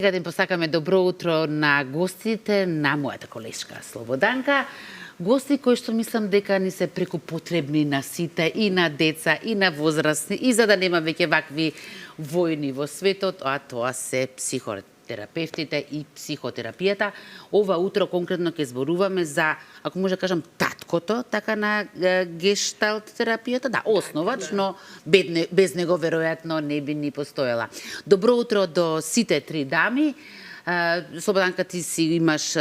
Сега да им посакаме добро утро на гостите на мојата колешка Слободанка. Гости кои што мислам дека ни се преку потребни на сите, и на деца, и на возрастни, и за да нема веќе вакви војни во светот, а тоа се психотерапевтите и психотерапијата. Ова утро конкретно ќе зборуваме за, ако може да кажам, таткото, така на гешталт терапијата, да, основач, но без него веројатно не би ни постоела. Добро утро до сите три дами. Слободанка, ти си имаш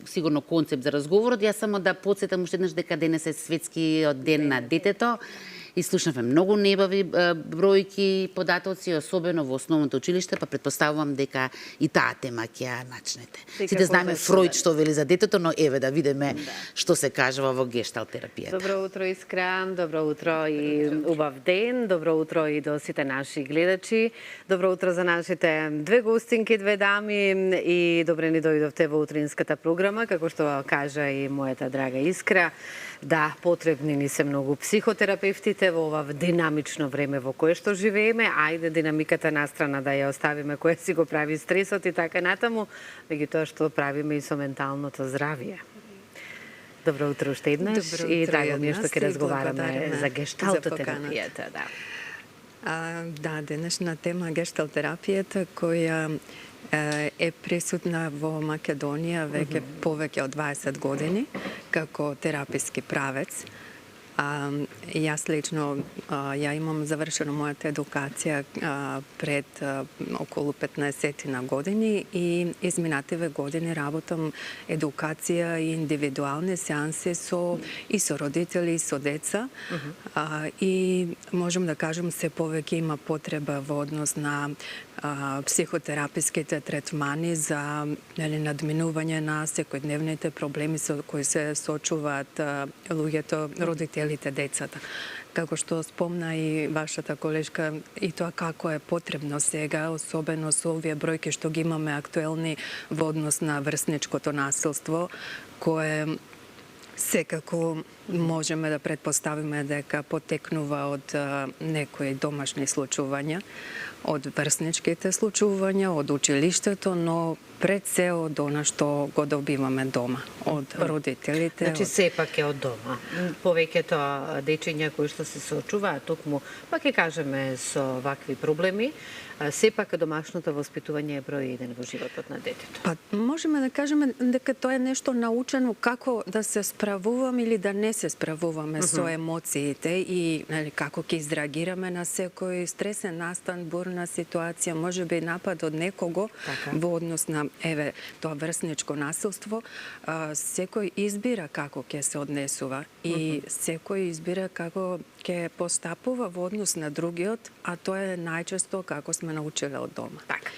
сигурно концепт за разговорот. Јас само да подсетам уште еднаш дека денес е светскиот ден на детето. И слушнавме многу небави бројки, податоци, особено во основното училиште, па предпоставувам дека и таа тема ќе ја начнете. Сите знаеме Фројд што вели за детето, но еве да видиме што се кажува во гешталт терапијата. Добро утро, Искра, добро утро и убав ден, добро утро и до сите наши гледачи, добро утро за нашите две гостинки, две дами и добре ни дојдовте во утринската програма, како што кажа и мојата драга Искра. Да, потребни ни се многу психотерапевтите во ова динамично време во кое што живееме. Ајде динамиката настрана да ја оставиме, која си го прави стресот и така натаму, меѓутоа што правиме и со менталното здравје. Добро утро уште еднаш и драго ми е што ќе разговараме за гешталт терапијата. Да, денешна тема гешталт терапијата која е присутна во Македонија веќе повеќе од 20 години како тераписки правец. Јас лично ја имам завршено мојата едукација пред околу 15 години и изминативе години работам едукација и индивидуални сеанси и со родители и со деца. И можам да кажам се повеќе има потреба во однос на психотераписките третмани за надминување на секојдневните проблеми со кои се соочуваат луѓето, родителите, децата. Како што спомна и вашата колешка, и тоа како е потребно сега, особено со овие бројки што ги имаме актуелни во однос на врсничкото насилство, кое секако можеме да предпоставиме дека потекнува од некои домашни случувања, од врсничките случувања, од училиштето, но пред се од она што го добиваме дома, од родителите. Значи сепак е од дома. Повеќето дечиња кои што се соочуваат токму, па ќе кажеме со вакви проблеми, сепак домашното воспитување е број 1 во животот на детето. Па можеме да кажеме дека тоа е нешто научено како да се справуваме или да не се справуваме со емоциите и како ќе изреагираме на секој стресен настан, бурна ситуација, можеби напад од некого во однос на тоа врсничко насилство. Секој избира како ќе се однесува и секој избира како ќе постапува во однос на другиот, а тоа е најчесто како сме научиле од дома. Така.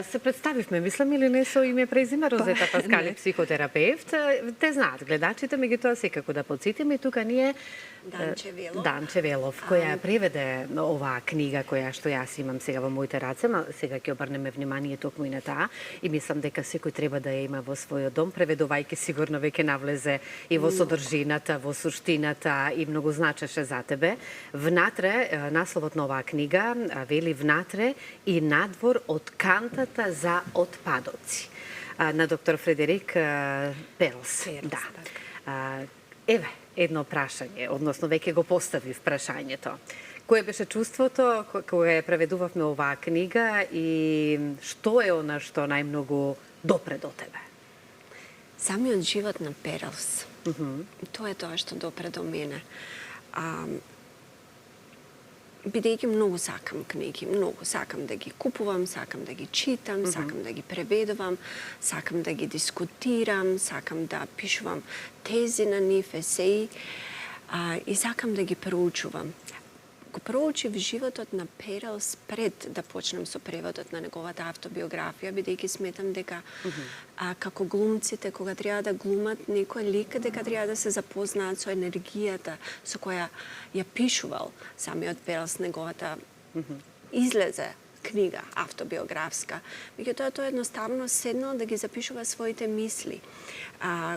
Се представивме, мислам, или не со име презиме, Розета Паскали, психотерапевт. Те знаат гледачите, меѓутоа секако да подсетиме и тука ние Данче Велов, која преведе оваа книга која што јас имам сега во моите раце, сега ќе обрнеме внимание токму и на таа и мислам дека секој треба да ја има во својот дом, преведувајќи сигурно веќе навлезе и во содржината, во суштината и многу значеше за тебе. Внатре, насловот на оваа книга вели внатре и надвор од кантата за отпадоци на доктор Фредерик Перлс. Да. Еве, едно прашање, односно веќе го поставив прашањето. Кое беше чувството кое преведувавме оваа книга и што е она што најмногу допре до тебе? Самиот живот на Перлс. Тоа е тоа што допре до мене. Бидејќи многу сакам книги, многу сакам да ги купувам, сакам да ги читам, сакам да ги преведувам, сакам да ги дискутирам, сакам да пишувам тези на нив, есеи и сакам да ги проучувам. Го проучив животот на Перлс пред да почнем со преводот на неговата автобиографија, бидејќи сметам дека како глумците, кога треба да глумат некој лик, дека треба да се запознаат со енергијата со која ја пишувал самиот Перлс, неговата излезе книга автобиографска. Меѓутоа тоа едноставно седнал да ги запишува своите мисли.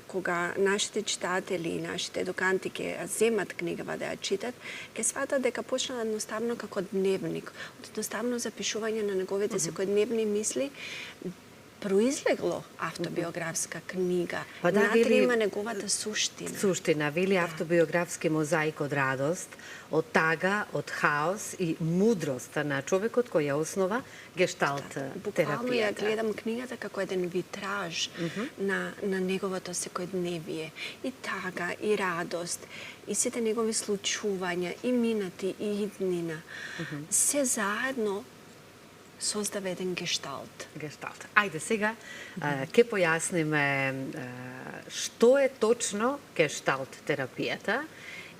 Кога нашите читатели и нашите едуканти ќе земат книгава да ја читат, ќе сватат дека почнала едноставно како дневник, од едноставно запишување на неговите секојдневни мисли, произлегло автобиографска книга. Па да, Внатре вели- има неговата суштина. Суштина, вели автобиографски мозаик од радост, од тага, од хаос и мудрост на човекот кој ја основа гешталт Буквално ја терапијата. гледам книгата како еден витраж на неговото секојдневие. И тага, и радост, и сите негови случувања, и минати, и иднина. Се заедно создава еден гешталт. Гешталт. Ајде сега ќе појасниме што е точно гешталт терапијата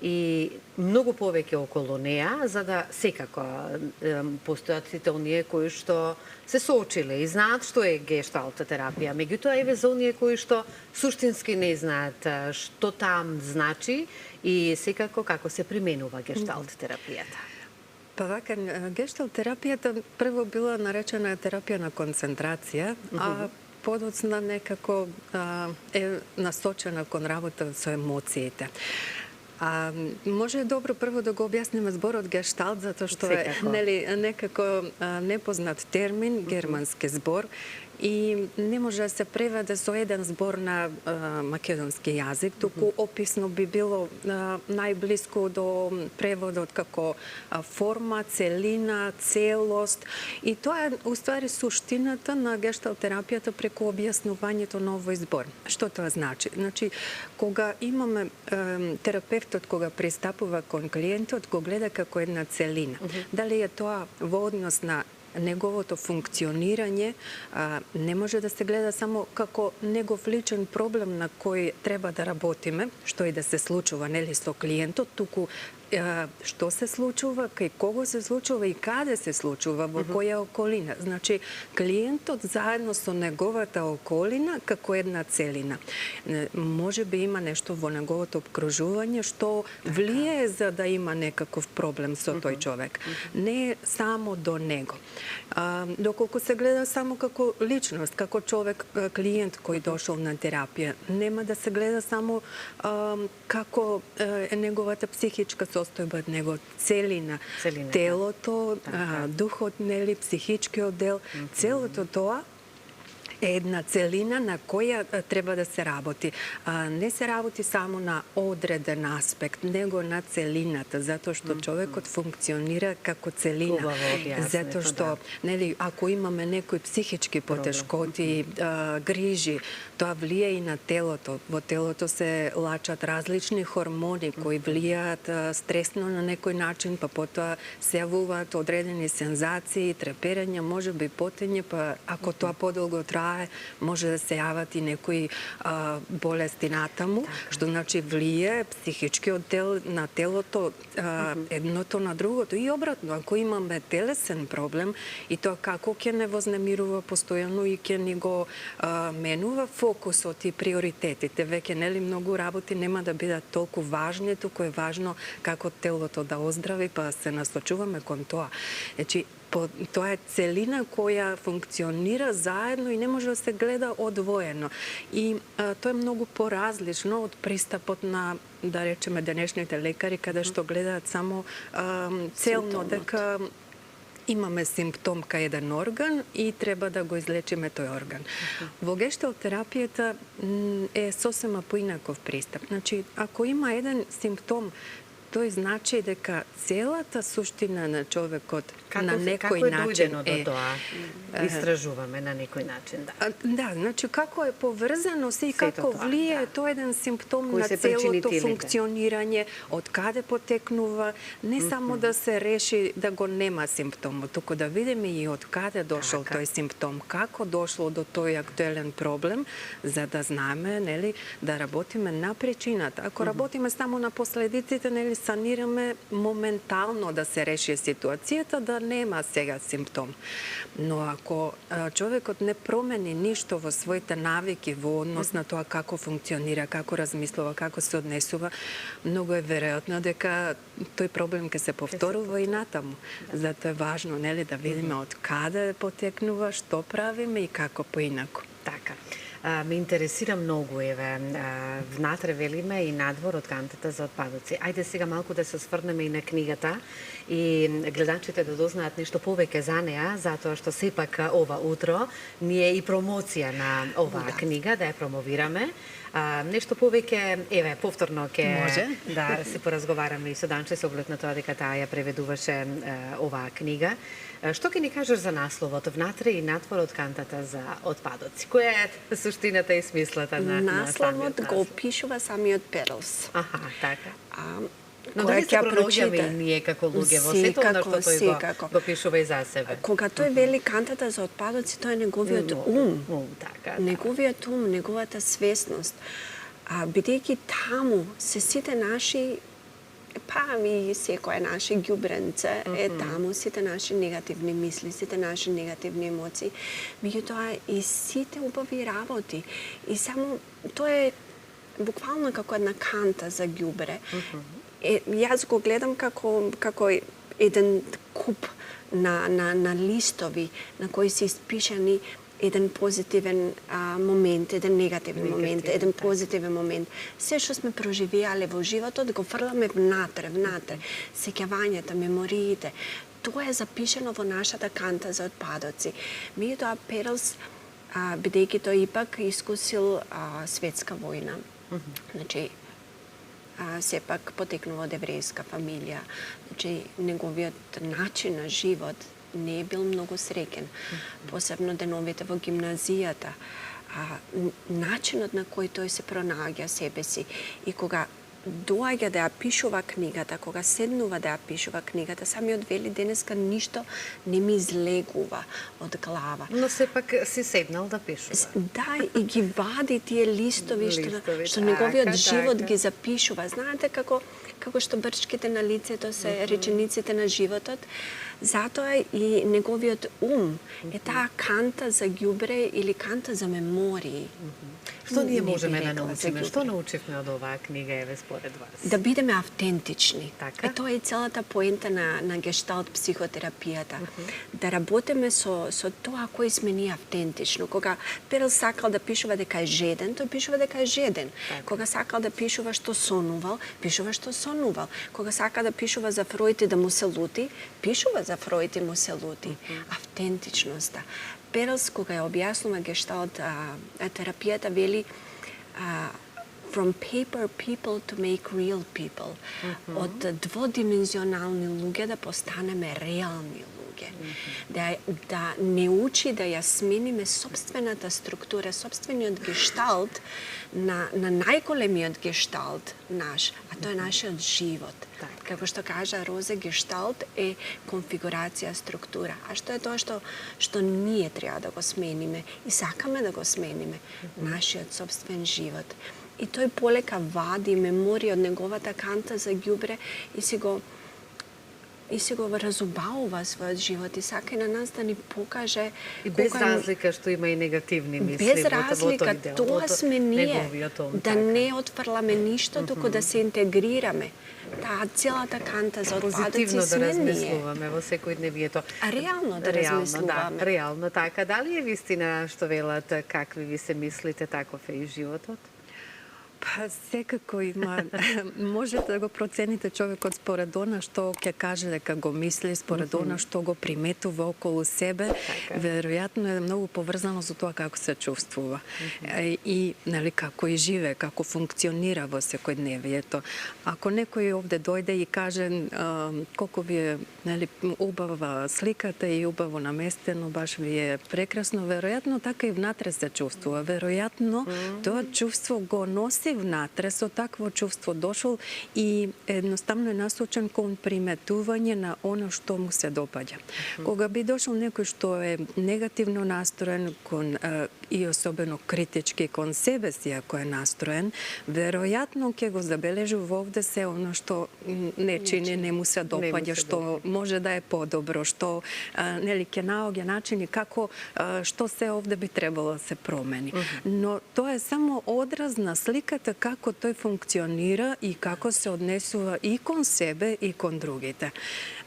и многу повеќе околу неа, за да секако постојат сите оние кои што се соочиле и знаат што е гешталт терапија. Меѓутоа, еве за оние кои што суштински не знаат што там значи и секако како се применува гешталт терапијата. Па вака, гешталт терапијата прво била наречена терапија на концентрација, а подоцна некако е насочена кон работа со емоциите. Може добро прво да го објасниме зборот гешталт, затоа што е некако непознат термин, германски збор, и не може да се преведе со еден збор на македонски јазик, туку описно би било најблиско до преводот како форма, целина, целост. И тоа е уствари суштината на гешталт терапијата преку објаснувањето на овој збор. Што тоа значи? Значи, кога имаме терапевтот кога пристапува кон клиентот, го гледа како една целина. Дали е тоа во однос на неговото функционирање, не може да се гледа само како негов личен проблем на кој треба да работиме, што и да се случува нели со клиентот, туку што се случува, кај кого се случува и каде се случува, во која околина. Значи, клиентот заедно со неговата околина како една целина. Може би има нешто во неговото обкружување што влијае за да има некаков проблем со тој човек. Не само до него. Доколку се гледа само како личност, како човек, клиент кој дошол на терапија, нема да се гледа само како е неговата психичка состојба, него целина, телото, духот, нели, психичкиот дел, целото тоа е една целина на која треба да се работи. Не се работи само на одреден аспект, него на целината, затоа што човекот функционира како целина. Затоа што, нели, ако имаме некои психички потешкоти, грижи, тоа влие и на телото. Во телото се лачат различни хормони кои влијаат стресно на некој начин, па потоа се јавуваат одредени сензации, треперења, можеби потење, па ако тоа подолго трае, може да се јават и некои болести натаму, што значи влие психичкиот дел на телото едното на другото. И обратно, ако имаме телесен проблем, и тоа како ќе не вознемирува постојано и ќе ни го менува фокусот и приоритетите. Веќе нели многу работи нема да бидат толку важни, туку е важно како телото да оздрави, па се насочуваме кон тоа. Значи, тоа е целина која функционира заедно и не може да се гледа одвоено. И тоа е многу поразлично од пристапот на, да речеме, денешните лекари, каде што гледаат само целно дека имаме симптом кај еден орган и треба да го излечиме тој орган. Во гешталт терапијата е сосема поинаков пристап. Значи, ако има еден симптом, тој значи дека целата суштина на човекот на некој начин е до тоа. Истражуваме на некој начин, да. Да, значи како е поврзано се и како влие тоа еден симптом на целото функционирање, од каде потекнува, не само да се реши да го нема симптомот, туку да видиме и од каде дошол тој симптом, како дошло до тој актуелен проблем, за да знаеме, нели, да работиме на причината. Ако работиме само на последиците, нели, санираме моментално да се реши ситуацијата, да нема сега симптом. Но ако човекот не промени ништо во своите навики, во однос на тоа како функционира, како размислува, како се однесува, многу е веројатно дека тој проблем ќе се повторува и натаму. Затоа е важно, нели, да видиме од каде потекнува, што правиме и како поинаку. Така. Ме интересира многу, внатре велиме и надвор од кантата за отпадоци. Ајде сега малку да се сврнеме и на книгата и гледачите да дознаат нешто повеќе за неа, затоа што сепак ова утро ни е и промоција на оваа книга, да ја промовираме. Нешто повеќе, повторно Може. да се поразговараме и со Данче со оглед на тоа дека таа ја преведуваше оваа книга. Што ќе ни кажеш за насловот внатре и надвор од кантата за отпадоци? Која е суштината и смислата на насловот самиот го пишува самиот Перлс. Аха, така. Но Кога дали се ќе пронаоѓаме прочита- и ние како луѓе во сето оно што тој секако. го пишува и за себе? Кога тој вели кантата за отпадоци, тоа е неговиот ум. Така, Неговиот ум, неговата свесност. Бидејќи таму се сите наши и секое наше ѓубренце е таму, сите наши негативни мисли, сите наши негативни емоции, меѓутоа и сите убави работи. И само тоа е буквално како една канта за ѓубре. Јас го гледам како еден куп на листови на кои се испишани еден позитивен момент, еден негативен момент, еден позитивен момент. Се што сме проживеале во животот го фрламе внатре. Сеќавањата, мемориите. Тоа е запишано во нашата канта за отпадоци. Меѓутоа Перлс, бидејќи тој ипак искусил светска војна, значи сепак потекнува од еврејска фамилија, значи неговиот начин на живот не е бил многу среќен, посебно деновите во гимназијата. Начинот на кој тој се пронаоѓа себе си и кога доаѓа да ја пишува книгата, кога седнува да ја пишува книгата, самиот вели денеска ништо не ми излегува од глава. Но сепак си седнал да пишува. Да, и ги вади тие листови што неговиот живот ги запишува. Знаете како што брчките на лицето се речениците на животот, затоа и неговиот ум е таа канта за ѓубре или канта за мемории. Што ние можеме да научиме? Што научивме од оваа книга, според вас? Да бидеме автентични. Така? Тоа е целата поента на гешталт психотерапијата. Да работиме со тоа кои сме ние автентично. Кога Перлс сакал да пишува дека е жеден, тој пишува дека е жеден. Така. Кога сакал да пишува што сонувал, пишува што сонувал. Кога сака да пишува за Фројд и да му се лути, пишува за Фројд и му се лути. Автентичноста. Перлс, кога ја објаснува гешталт терапијата, вели from paper people to make real people. Од дводимензионални луѓе да постанеме реални луѓе. Да не учи да ја смениме собствената структура, собствениот гешталт на најголемиот гешталт наш, а тоа е нашиот живот. Како што кажа Розе, гешталт е конфигурација, структура. А што е тоа што ние треба да го смениме и сакаме да го смениме? Нашиот собствен живот. И тој полека вади меморија од неговата канта за ѓубре и си го разубавува својот живот и сака и на нас да ни покаже И без разлика што има и негативни мисли без во тој разлика, дел, тоа сме ние, да не отфрламе ништо, туку да се интегрираме. Таа целата канта за отпадоци позитивно да сме ние. размислуваме во секојдневието. А реално да размислуваме. Да, реално така. Дали е вистина што велат какви ви се мислите, таков е и животот? Па секако има, можете да го процените човекот според она што ќе каже дека го мисли, според она што го приметува околу себе, веројатно е многу поврзано со тоа како се чувствува. И како и живее, како функционира во секојдневието. Ако некој овде дојде и каже колку ви е убава сликата и убаво наместено, баш ви е прекрасно, веројатно така и внатре се чувствува. Веројатно тоа чувство го носи внатре, со такво чувство дошол и едноставно е насочен кон приметување на оно што му се допаѓа. Кога би дошол некој што е негативно настроен и особено критички кон себе си ако е настроен, веројатно ќе го забележува овде се оно што не чини, не му се допаѓа, што може да е подобро, што ќе наоѓа начини како што се овде би требало да се промени. Но тоа е само одраз на сликата видите како тој функционира и како се однесува и кон себе и кон другите.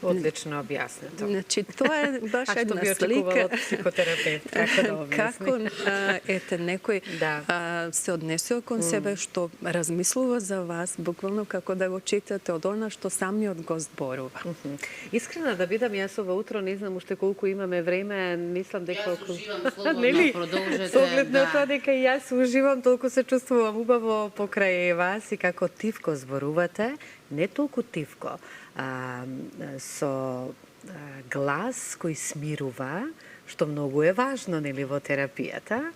Одлично објаснето. Значи, тоа е баш А што една би очекувала слика. од психотерапевт? Како да објасни? Како ете некој Да. се однесува кон себе, што размислува за вас, буквално како да го читате од она што самиот го зборува. Искрена да бидам, јас ова утро не знам уште колку имаме време, мислам дека Јас уживам слободно, Нели? продолжете, Со оглед на да. тоа дека и јас уживам, толку се чувствувам убаво покрај вас и како тивко зборувате, не толку тивко, со глас кој смирува, што многу е важно, нели, во терапијата.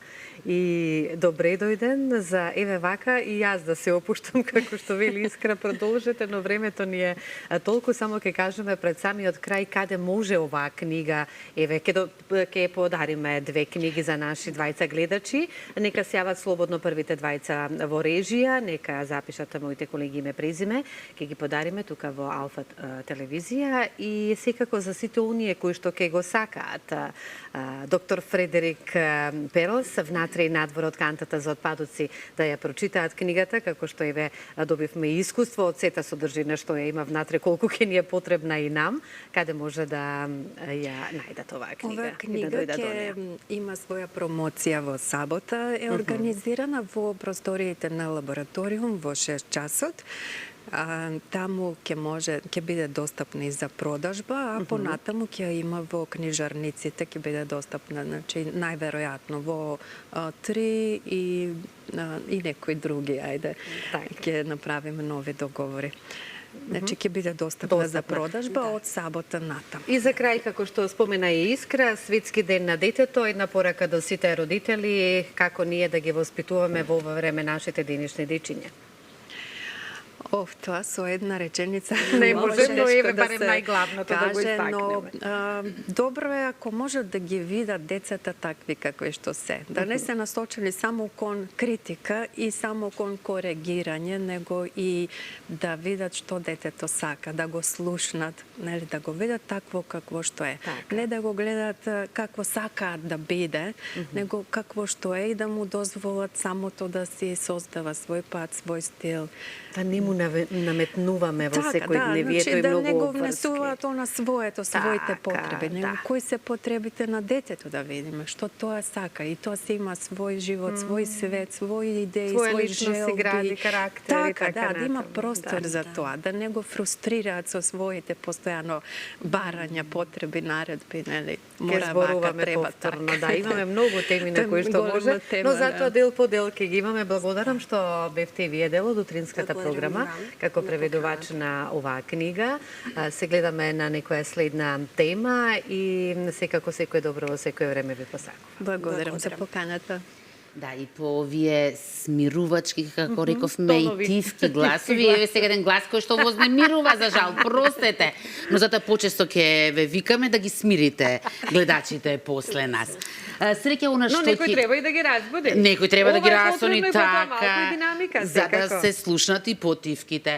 И добре дојден за еве вака и јас да се опуштам, како што вели Искра, продолжете, но времето ни е толку, само ќе кажеме пред самиот крај каде може оваа книга, еве ќе подариме 2 книги за наши двајца гледачи, нека се јават слободно првите двајца во режија, нека запишат моите колеги име презиме, ќе ги подариме тука во Алфа телевизија и секако за сите оние кои што ќе го сакаат доктор Фредерик Перлс, внатре и надвор од кантата за отпадоци, да ја прочитаат книгата, како што еве добивме искуство од сета содржина што ја има внатре, колку ќе ни е потребна и нам, каде може да ја најдат оваа книга. Оваа книга да дојдат до ќе неа. има своја промоција во сабота, е организирана во просториите на лабораториум во 6 часот. Таму ќе биде достапна и за продажба, а понатаму ќе има во книжарниците, ќе биде достапна, значи најверојатно во 3 и некои други, ајде, ќе направиме нови договори. Значи ќе биде достапна за продажба од сабота натаму. И за крај, како што спомена и Искра, Светски ден на детето, една порака до сите родители, како ние да ги воспитуваме во ова време нашите денешни дечиња. Тоа со една реченица Не може, но еве да барем се најглавното да го каже, но истакнеме. добро е ако можат да ги видат децата такви какви што се. Да не се насочени само кон критика и само кон коригирање, него и да видат што детето сака, да го слушнат, нели, да го видат такво какво што е. Така. Не да го гледат какво сакаат да биде, него какво што е и да му дозволат самото да си создава свој пат, свој стил. Да не му наметнуваме во Така, секојдневието и да многу не го обврски. внесуваат она своето, своите Така, потреби, него да. кои се потребите на детето да видиме, што тоа сака и тоа се има свој живот, свој свет, своји идеи, Своја своји личност си желби. гради, карактер и така да има натаму. простор Да, за тоа, да не го фрустрираат со своите постојано барања, потреби, наредби, нели? Ке Мора зборуваме вака, треба повторно, така. да, имаме многу теми на Тоа е кои што голема може, тема, но затоа да. дел по дел ќе ги имаме. Благодарам што бевте и вие дел од утринската Благодарам програма, вам како на преведувач на оваа книга. Се гледаме на некоја следна тема и секако секое добро во секое време ви посакувам. Благодарам за поканата. Да, и по овие смирувачки, како рековме, и тонови. тивки гласови, еве сега еден глас кој што вознемирува, за жал, простете. Но затоа почесто ќе ве викаме да ги смирите гледачите после нас. Среќа она Но што некој ќе... треба и да ги разбуди. Некој треба да ги Ова е расони потребно и потоа малку и така, динамика, за да секако. се слушнат и потивките.